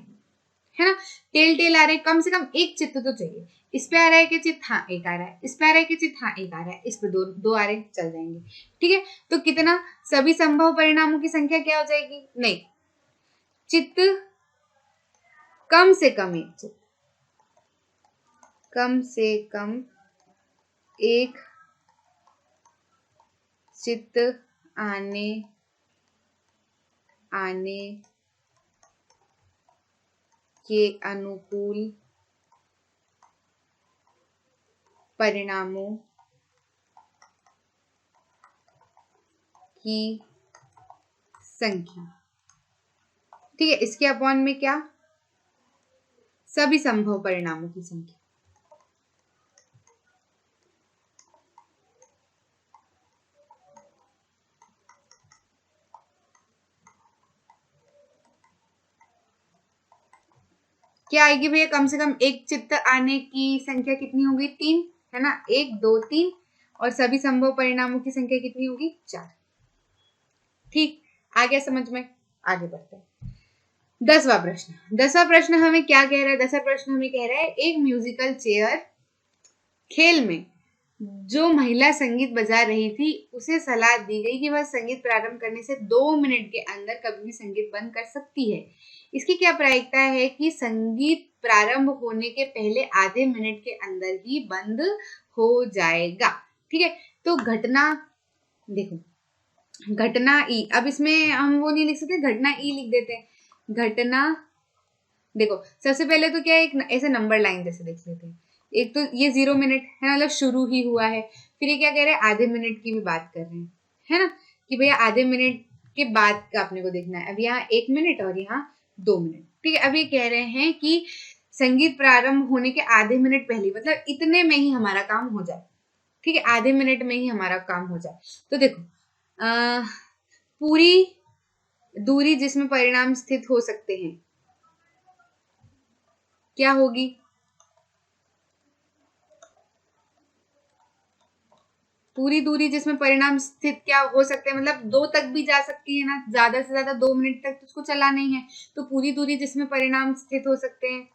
है ना। टेल टेल आ रहा है, कम से कम एक चित्त तो चाहिए। इस पे आ रहा है कि चित्त, हाँ एक आ रहा है, इस पे आ रहा है कि चित्त, हाँ एक आ रहा है, इस पे दो दो आ रहे हैं, चल जाएंगे, ठीक है। तो कितना, सभी संभव परिणामों की संख्या क्या हो जाएगी, नहीं, चित्त कम से कम एक चित्त, कम से कम एक चित्त आने आने के अनुकूल परिणामों की संख्या। ठीक है, इसके अपॉन में क्या, सभी संभव परिणामों की संख्या। क्या आएगी भैया, कम से कम एक चित्त आने की संख्या कितनी होगी, 3, है ना, 1 2 3, और सभी संभव परिणामों की संख्या कितनी होगी, 4। ठीक, आ गया समझ में, आगे बढ़ते हैं। 10वां प्रश्न, 10वां प्रश्न हमें क्या कह रहा है, 10वां प्रश्न हमें कह रहा है एक म्यूजिकल चेयर खेल में जो महिला संगीत बजा रही थी उसे सलाह दी गई कि वह संगीत प्रारंभ करने से 2 मिनट के अंदर कभी भी संगीत बंद कर सकती है। इसकी क्या प्रायिकता है कि संगीत प्रारंभ होने के पहले आधे मिनट के अंदर ही बंद हो जाएगा। ठीक है, तो घटना देखो, घटना ई, अब इसमें हम वो नहीं लिख सकते, घटना ई लिख देते हैं। घटना देखो, सबसे पहले तो क्या है, एक ऐसे नंबर लाइन जैसे देख लेते हैं। एक तो ये 0 मिनट है, मतलब शुरू ही हुआ है। फिर ये क्या कह रहे हैं, आधे मिनट की भी बात कर रहे हैं, है ना, कि भैया आधे मिनट के बाद का अपने को देखना है। अब यहाँ 1 मिनट और यहाँ 2 मिनट। ठीक है, अब ये कह रहे हैं कि संगीत प्रारंभ होने के आधे मिनट पहले, मतलब इतने में ही हमारा काम हो जाए। ठीक है, आधे मिनट में ही हमारा काम हो जाए। तो देखो, पूरी दूरी जिसमें परिणाम स्थित हो सकते हैं क्या होगी, पूरी दूरी जिसमें परिणाम स्थित क्या हो सकते हैं, मतलब 2 तक भी जा सकती है ना, ज्यादा से ज्यादा 2 मिनट तक तो उसको चला नहीं है। तो पूरी दूरी जिसमें परिणाम स्थित हो सकते हैं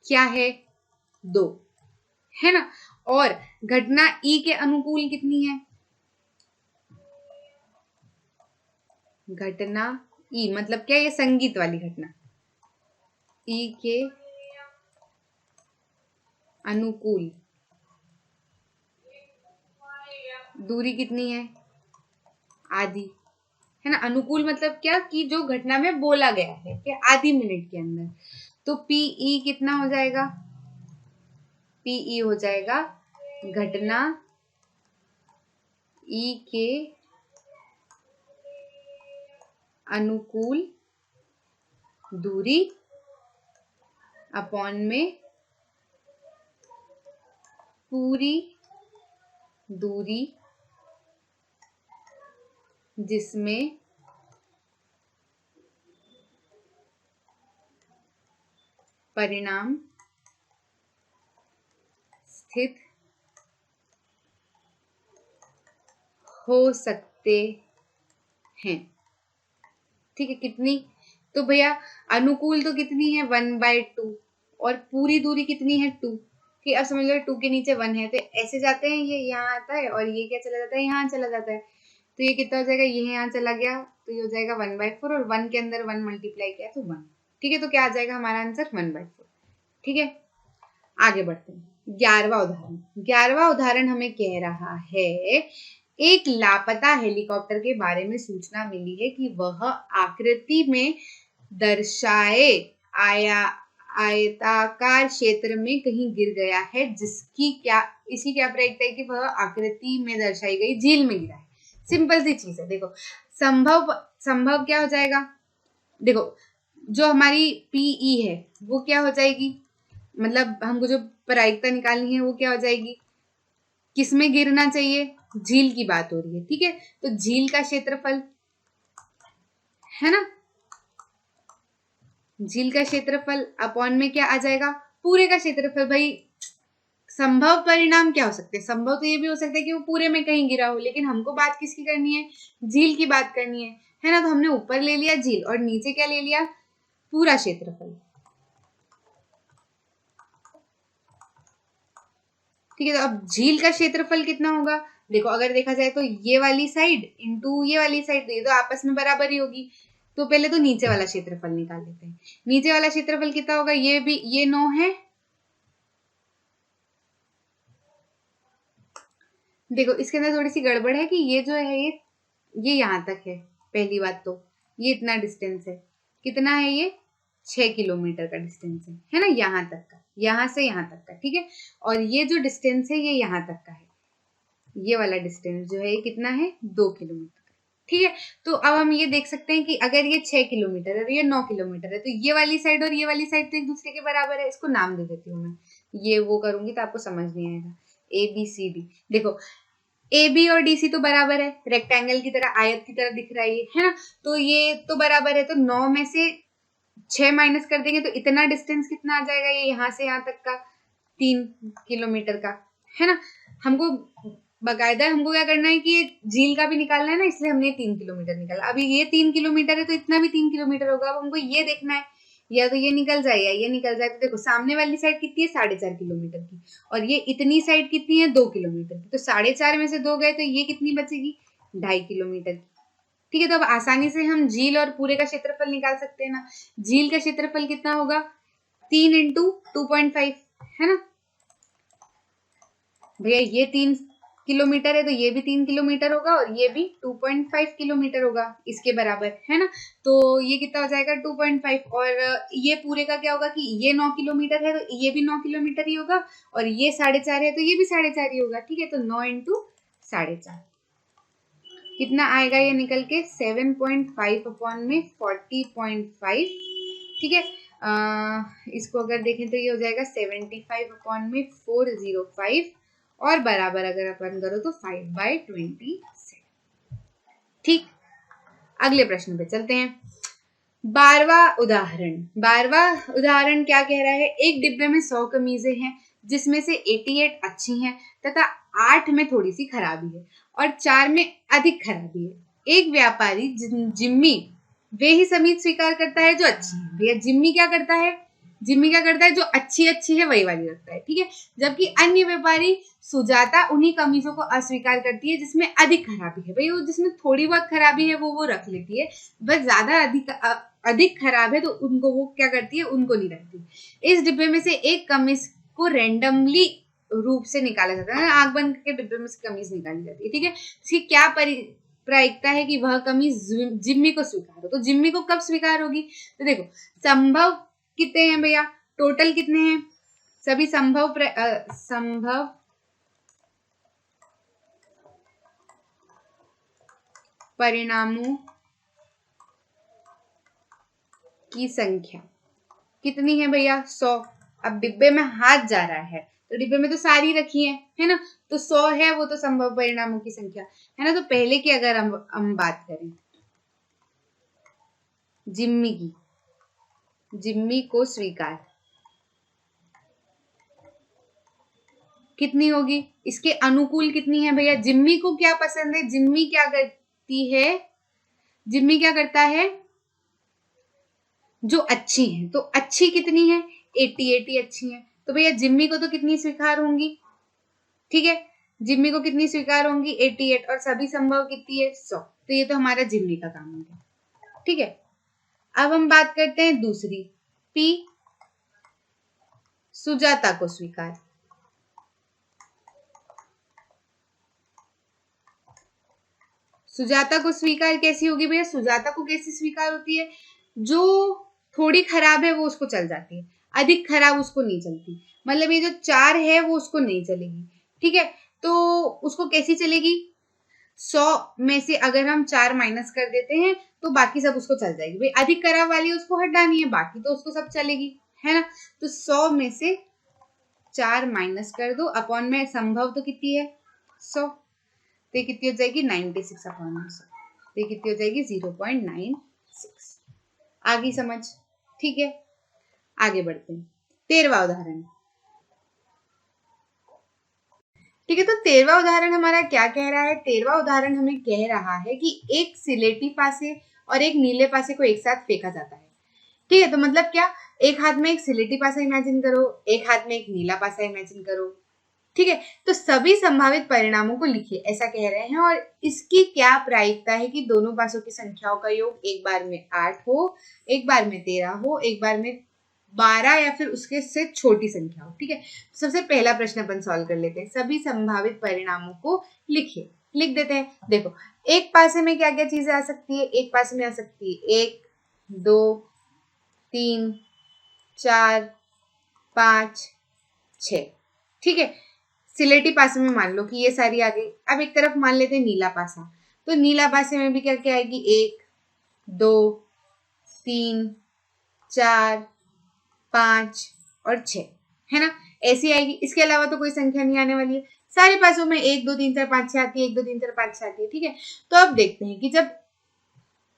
क्या है, 2, है ना। और घटना ई के अनुकूल कितनी है, घटना ई मतलब क्या, ये संगीत वाली घटना, ई के अनुकूल दूरी कितनी है, आधी, है ना। अनुकूल मतलब क्या, कि जो घटना में बोला गया है कि आधी मिनट के अंदर। तो पीई कितना हो जाएगा, पीई हो जाएगा घटना ई के अनुकूल दूरी अपॉन में पूरी दूरी जिसमें परिणाम स्थित हो सकते हैं। ठीक है, कितनी, तो भैया अनुकूल तो कितनी है, 1/2, और पूरी दूरी कितनी है, 2। कि अब समझ लो 2 के नीचे 1 है, तो ऐसे जाते हैं, ये यहाँ आता है और ये क्या चला जाता है, यहाँ चला जाता है। तो ये कितना हो जाएगा, ये यहाँ चला गया, तो ये हो जाएगा 1/4, और 1 के अंदर 1 मल्टीप्लाई किया तो 1। ठीक है, तो क्या आ जाएगा हमारा आंसर, 1/4। ठीक है, आगे बढ़ते हैं। 11वां उदाहरण, 11वां उदाहरण हमें कह रहा है एक लापता हेलीकॉप्टर के बारे में सूचना मिली है कि वह आकृति में दर्शाए आयताकार क्षेत्र में कहीं गिर गया है, जिसकी क्या, इसी क्या प्रायिकता है कि वह आकृति में दर्शाई गई झील में गिरा है। सिंपल सी चीज है। देखो, संभव संभव क्या हो जाएगा, देखो जो हमारी पीई है वो क्या हो जाएगी, मतलब हमको जो प्रायिकता निकालनी है वो क्या हो जाएगी, किसमें गिरना चाहिए, झील की बात हो रही है। ठीक है, तो झील का क्षेत्रफल, है ना, झील का क्षेत्रफल अपॉन में क्या आ जाएगा, पूरे का क्षेत्रफल। भाई संभव परिणाम क्या हो सकते हैं, संभव तो ये भी हो सकता है कि वो पूरे में कहीं गिरा हो, लेकिन हमको बात किसकी करनी है, झील की बात करनी है ना। तो हमने ऊपर ले लिया झील और नीचे क्या ले लिया, पूरा क्षेत्रफल। ठीक है, तो अब झील का क्षेत्रफल कितना होगा, देखो अगर देखा जाए तो ये वाली साइड इंटू ये वाली साइड, तो ये तो आपस में बराबर ही होगी। तो पहले तो नीचे वाला क्षेत्रफल निकाल लेते हैं। नीचे वाला क्षेत्रफल कितना होगा, ये भी, ये 9 है, देखो इसके अंदर थोड़ी सी गड़बड़ है कि ये जो है ये यहाँ तक है। पहली बात तो ये इतना डिस्टेंस है, कितना है ये 6 किलोमीटर का डिस्टेंस है ना, यहाँ तक का, यहाँ से यहाँ तक का, ठीक है। और ये जो डिस्टेंस है ये यहाँ तक का है, ये वाला डिस्टेंस जो है ये कितना है 2 किलोमीटर का, ठीक है। तो अब हम ये देख सकते हैं कि अगर ये 6 किलोमीटर है और ये 9 किलोमीटर है, तो ये वाली साइड और ये वाली साइड तो एक दूसरे के बराबर है। इसको नाम दे देती हूँ मैं, ये वो करूंगी तो आपको समझ नहीं आएगा। ABCD, देखो AB और DC तो बराबर है, रेक्टेंगल की तरह, आयत की तरह दिख रहा है ये, है ना। तो ये तो बराबर है, तो 9 में से 6 माइनस कर देंगे तो इतना डिस्टेंस कितना आ जाएगा, ये यहाँ से यहाँ तक का 3 किलोमीटर का, है ना। हमको बाकायदा हमको क्या करना है कि ये झील का भी निकालना है ना, इसलिए हमने 3 किलोमीटर निकाला। अभी ये 3 किलोमीटर है तो इतना भी 3 किलोमीटर होगा। अब हमको ये देखना है, या तो ये निकल जाए या ये निकल जाए। तो देखो सामने वाली साइड कितनी है 4.5 किलोमीटर की, और ये इतनी साइड कितनी है 2 किलोमीटर की। तो 4.5 में से 2 गए तो ये कितनी बचेगी 2.5 किलोमीटर की, ठीक है। तो अब आसानी से हम झील और पूरे का क्षेत्रफल निकाल सकते हैं ना। झील का क्षेत्रफल कितना होगा 3 इंटू 2.5, है ना भैया। ये 3 किलोमीटर है तो ये भी 3 किलोमीटर होगा और ये भी 2.5 किलोमीटर होगा, इसके बराबर, है ना। तो ये कितना हो जाएगा 2.5, और ये पूरे का क्या होगा कि ये 9 किलोमीटर है तो ये भी 9 किलोमीटर ही होगा, और ये 4.5 है तो ये भी 4.5 ही होगा, ठीक है। तो 9 इंटू 4.5 कितना आएगा ये निकल के 7.5 अपॉन में 40.5, ठीक है। इसको अगर देखें तो ये हो जाएगा 75 अपॉन में 405, और बराबर अगर अपन करो तो 5/27, ठीक। अगले प्रश्न पे चलते हैं। 12वां उदाहरण क्या कह रहा है, एक डिब्बे में 100 कमीजें हैं जिसमें से 88 अच्छी हैं तथा 8 में थोड़ी सी खराबी है और 4 में अधिक खराबी है। एक व्यापारी जिम्मी वे ही समीज स्वीकार करता है जो अच्छी है। भैया जिम्मी क्या करता है जो अच्छी है वही वाली रखता है, ठीक है। जबकि अन्य व्यापारी सुजाता उन्हीं कमीजों को अस्वीकार करती है जिसमें अधिक खराबी है। भाई वो जिसमें थोड़ी बहुत खराबी है वो रख लेती है, बस ज्यादा अधिक खराब है तो उनको वो क्या करती है, उनको नहीं रखती। इस डिब्बे में से एक कमीज को रैंडमली रूप से निकाला जाता है, आंख बंद करके डिब्बे में से कमीज निकाली जाती है, ठीक है। इसकी क्या प्रायिकता है कि वह कमीज जिम्मी को स्वीकार हो। तो जिम्मी को कब स्वीकार होगी, तो देखो संभव कितने हैं भैया, टोटल कितने हैं, सभी संभव परिणामों की संख्या कितनी है भैया 100। अब डिब्बे में हाथ जा रहा है तो डिब्बे में तो सारी रखी है ना, तो 100 है, वो तो संभव परिणामों की संख्या है ना। तो पहले की अगर हम बात करें जिम्मी को स्वीकार कितनी होगी, इसके अनुकूल कितनी है भैया। जिम्मी को क्या पसंद है, जिम्मी क्या करता है जो अच्छी है, तो अच्छी कितनी है 80 अच्छी है। तो भैया जिम्मी को तो कितनी स्वीकार होंगी, ठीक है। जिम्मी को कितनी स्वीकार होंगी 88, और सभी संभव कितनी है 100। तो ये तो हमारा जिम्मी का काम हो गया, ठीक है। अब हम बात करते हैं दूसरी, पी सुजाता को स्वीकार। सुजाता को स्वीकार कैसी होगी भैया, सुजाता को कैसी स्वीकार होती है, जो थोड़ी खराब है वो उसको चल जाती है, अधिक खराब उसको नहीं चलती। मतलब ये जो 4 है वो उसको नहीं चलेगी, ठीक है। तो उसको कैसी चलेगी, 100 में से अगर हम 4 माइनस कर देते हैं तो बाकी सब उसको चल जाएगी। भाई अधिक खराब वाली उसको हटानी है, बाकी तो उसको सब चलेगी, है ना। तो 100 में से 4 माइनस कर दो, अपॉन में संभव तो कितनी है 100, तो कितनी हो जाएगी 96 अपॉन 100, तो कितनी हो जाएगी 0.96। आगे समझ, ठीक है। आगे बढ़ते हैं 13वां उदाहरण, ठीक है। तो 13वां उदाहरण हमारा क्या कह रहा है, 13वां उदाहरण हमें कह रहा है कि एक सिलेटी पासे और एक नीले पासे को एक साथ फेंका जाता है, ठीक है। तो मतलब क्या, एक हाथ में एक सिलेटी पासा इमेजिन करो, एक हाथ में एक नीला पासा इमेजिन करो, ठीक है। तो सभी संभावित परिणामों को लिखिए, ऐसा कह रहे हैं। और इसकी क्या प्रायिकता है कि दोनों पासों की संख्याओं का योग एक बार में 8 हो, एक बार में 13 हो, एक बार में 12 या फिर उसके से छोटी संख्या हो। ठीक है, सबसे पहला प्रश्न अपन सॉल्व कर लेते हैं। सभी संभावित परिणामों को लिखिए। लिख देते हैं। देखो एक पासे में क्या क्या चीजें आ सकती है। एक पासे में आ सकती है 1 2 3 4 5 6। ठीक है, सिलेटी पासे में मान लो कि ये सारी आ गई। अब एक तरफ मान लेते हैं नीला पासा, तो नीला पासे में भी क्या क्या आएगी 1 2 3 4 5 और 6, है ना, ऐसी आएगी। इसके अलावा तो कोई संख्या नहीं आने वाली है। सारे पासों में 1 2 3 4 5 6 आती है, 1 2 3 4 5 6 आती है। ठीक है, तो अब देखते हैं कि जब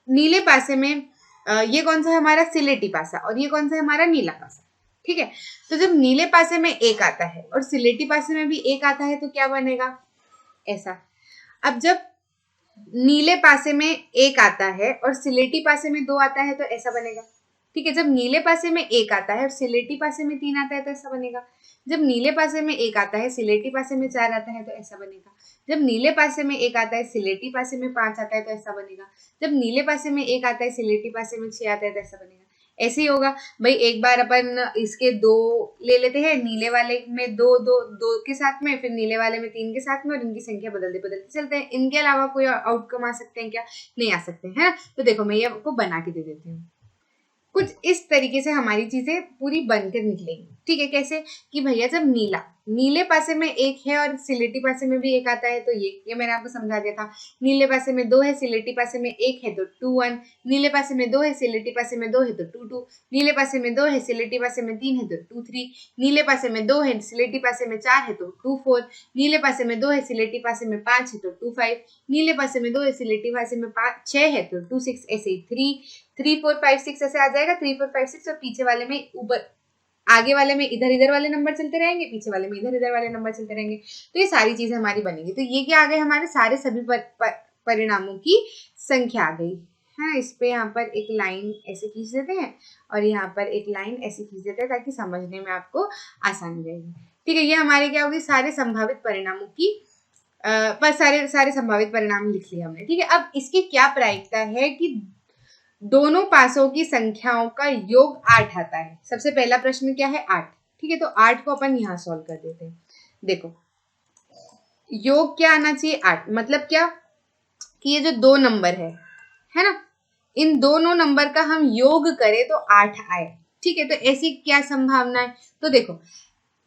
नीले पासे में ये कौन सा है हमारा सिलेटी पासा और ये कौन सा है हमारा नीला पासा। ठीक है, तो जब नीले पासे में 1 आता है और सिलेटी पासे में भी 1 आता है तो क्या बनेगा, ऐसा। अब जब नीले पासे में 1 आता है और सिलेटी पासे में 2 आता है तो ऐसा बनेगा। ठीक है, जब नीले पासे में 1 आता है और सिलेटी पासे में 3 आता है तो ऐसा बनेगा। जब नीले पासे में 1 आता है सिलेटी पासे में 4 आता है तो ऐसा बनेगा। जब नीले पासे में 1 आता है सिलेटी पासे में 5 आता है तो ऐसा बनेगा। जब नीले पासे में 1 आता है सिलेटी पासे में 6 आता है तो ऐसा बनेगा। ऐसे ही होगा भाई। एक बार अपन इसके 2 ले लेते हैं, नीले वाले में 2 2 2 के साथ में, फिर नीले वाले में 3 के साथ में, और इनकी संख्या बदलते बदलते चलते हैं। इनके अलावा कोई आउटकम आ सकते हैं क्या, नहीं आ सकते हैं। तो देखो मैं ये आपको बना के दे देती हूँ। कुछ इस तरीके से हमारी चीजें पूरी बनकर निकलेंगी। ठीक है, कैसे कि भैया जब नीले पासे में 1 है और सिलेटी पासे में भी 1 आता है तो ये मैंने आपको समझा दिया था। नीले पासे में 2 है सिलेटी पासे में 1 है तो 2 1। नीले पासे में 2 है सिलेटी पासे में 2 है तो 2 2। नीले पासे में 2 है सिलेटी पासे में 3 है तो 2 3। नीले पासे में 2 है सिलेटी पासे में 4 है तो 2 4। नीले पासे में 2 है सिलेटी पासे में 5 है तो 2 5। नीले पासे में 2 है सिलेटी पासे में 6 है तो 2 6। ऐसे ही 3 4 5 6 ऐसे आ जाएगा। 3 4 5 6 और पीछे वाले में ऊपर, आगे वाले में इधर इधर वाले नंबर चलते रहेंगे, पीछे वाले में इधर इधर वाले नंबर चलते रहेंगे। तो ये सारी चीजें हमारी बनेंगी। तो ये क्या आ गए हमारे सारे सभी परिणामों की संख्या आ गई है। इस पे यहाँ पर एक लाइन ऐसे खींच देते हैं और यहाँ पर एक लाइन ऐसे खींच देते हैं ताकि समझने में आपको आसानी रहेगी। ठीक है, ये हमारे क्या होगी, सारे संभावित परिणामों की पर सारे संभावित परिणाम लिख लिए हमने। ठीक है, अब इसकी क्या प्रायिकता है कि दोनों पासों की संख्याओं का योग 8 आता है। सबसे पहला प्रश्न क्या है, 8। ठीक है, तो 8 को अपन यहां सॉल्व कर देते हैं। देखो योग क्या आना चाहिए, 8। मतलब क्या कि ये जो 2 नंबर है ना, इन दोनों नंबर का हम योग करें तो 8 आए। ठीक है, तो ऐसी क्या संभावना है, तो देखो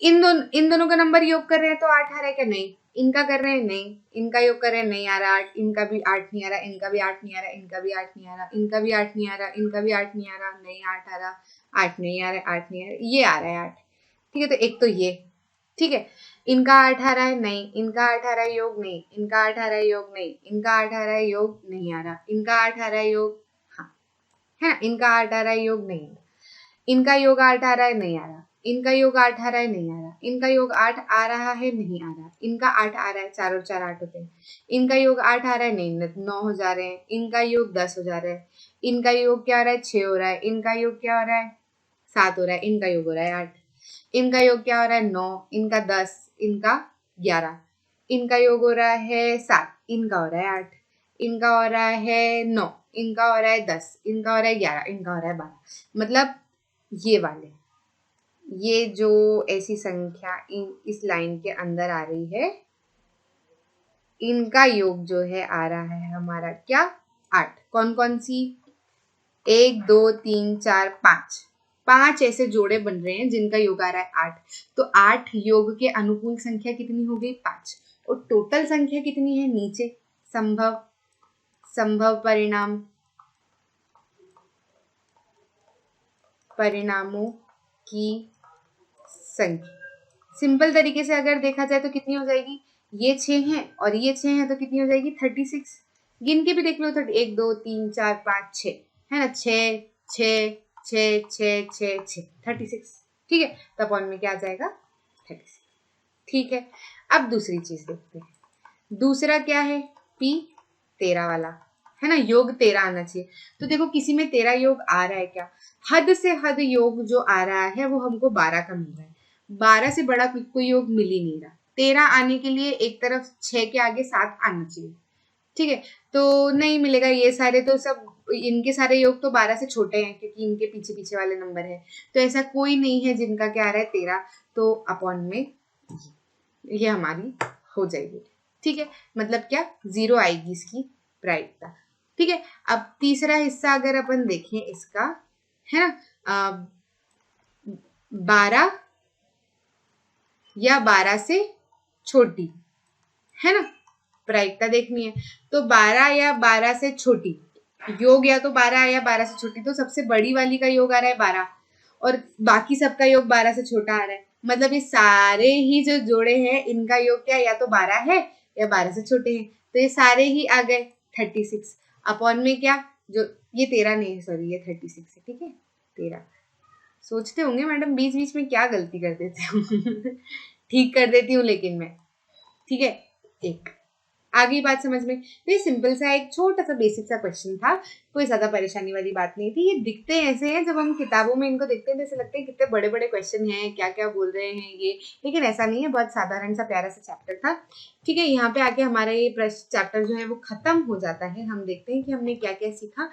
इन दोनों का नंबर योग कर रहे हैं तो 8 आ रहा है क्या, नहीं। इनका कर रहे हैं, नहीं। इनका योग कर रहे हैं, नहीं आ रहा 8। इनका भी 8 नहीं आ रहा, इनका भी 8 नहीं आ रहा, इनका भी 8 नहीं आ रहा, इनका भी 8 नहीं आ रहा, इनका भी 8 नहीं आ रहा, नहीं 8 आ रहा, 8 नहीं आ रहा, 8 नहीं आ रहा, ये आ रहा है 8। ठीक है, तो एक तो ये, ठीक है, इनका 8 आ रहा है, नहीं। इनका 8 आ रहा है, योग नहीं। इनका 8 आ रहा है, योग नहीं। इनका 8 आ रहा है, योग नहीं आ रहा। इनका 8 आ रहा है, योग, हाँ है ना, इनका 8 आ रहा है, योग नहीं आ रहा। इनका योग 8 आ रहा है, नहीं आ रहा। इनका योग 8 आ रहा है, नहीं आ रहा। इनका योग 8 आ रहा है, नहीं आ रहा। इनका 8 आ रहा है, 4 और 4 8 होते हैं। इनका योग 8 आ रहा है, नहीं 9 हो जा रहे हैं। इनका योग 10 हो जा रहा है। इनका योग क्या हो रहा है, 6 हो रहा है। इनका योग क्या हो रहा है, 7 हो रहा है। इनका योग हो रहा है 8। इनका योग क्या हो रहा है, 9। इनका 10। इनका 11। इनका योग हो रहा है 7। इनका हो रहा है 8। इनका हो रहा है 9। इनका हो रहा है 10। इनका हो रहा है 11। इनका हो रहा है 12। मतलब ये वाले, ये जो ऐसी संख्या इस लाइन के अंदर आ रही है, इनका योग जो है आ रहा है हमारा क्या, 8। कौन कौन सी, 1 2 3 4 5, 5 ऐसे जोड़े बन रहे हैं जिनका योग आ रहा है 8। तो 8 योग के अनुकूल संख्या कितनी हो गई, 5। और टोटल संख्या कितनी है, नीचे संभव परिणामों की संख्या। सिंपल तरीके से अगर देखा जाए तो कितनी हो जाएगी, ये 6 हैं और ये 6 हैं तो कितनी हो जाएगी, 36। गिन के भी देख लो, 1 2 3 4 5 6 है ना, 6 6 6 6 6 6 36। ठीक है, तो अपॉन में क्या आ जाएगा, 36। ठीक है, अब दूसरी चीज देखते हैं। दूसरा क्या है, P 13 वाला है ना, योग 13 आना चाहिए। तो देखो किसी में 13 योग आ रहा है क्या, हद से हद योग जो आ रहा है वो हमको 12 का मिल रहा है। 12 से बड़ा कोई योग मिल ही नहीं रहा। 13 आने के लिए एक तरफ 6 के आगे 7 आना चाहिए। ठीक है, तो नहीं मिलेगा। ये सारे तो सब, इनके सारे योग तो 12 से छोटे हैं क्योंकि इनके पीछे पीछे वाले नंबर है, तो ऐसा कोई नहीं है जिनका क्या आ रहा है 13, तो अपॉन में ये हमारी हो जाएगी। ठीक है, मतलब क्या, 0 आएगी इसकी प्रायिकता। ठीक है, अब तीसरा हिस्सा अगर अपन देखें इसका, है ना, 12 या 12 से छोटी, है ना, प्रायिकता देखनी है। तो 12 या 12 से छोटी योग, या तो 12 या 12 से छोटी, तो सबसे बड़ी वाली का योग आ रहा है 12 और बाकी सबका योग 12 से छोटा आ रहा है। मतलब ये सारे ही जो जोड़े हैं इनका योग क्या, या तो 12 है या 12 से छोटे हैं, तो ये सारे ही आ गए 36 अपॉन में क्या, जो ये 13 नहीं, सॉरी ये 36 है। ठीक है, 13। सोचते होंगे मैडम बीच बीच में क्या गलती कर देती हूँ ठीक कर देती हूँ लेकिन मैं। ठीक है, एक आगे बात समझ में। तो ये सिंपल सा एक छोटा सा बेसिक सा क्वेश्चन था, कोई ज्यादा परेशानी वाली बात नहीं थी। ये दिखते ऐसे हैं, जब हम किताबों में इनको देखते हैं जैसे लगते हैं कितने बड़े बड़े क्वेश्चन हैं, क्या क्या बोल रहे हैं ये, लेकिन ऐसा नहीं है, बहुत साधारण सा प्यारा सा चैप्टर था। ठीक है, यहाँ पे आके हमारा ये चैप्टर जो है वो खत्म हो जाता है। हम देखते हैं कि हमने क्या क्या सीखा।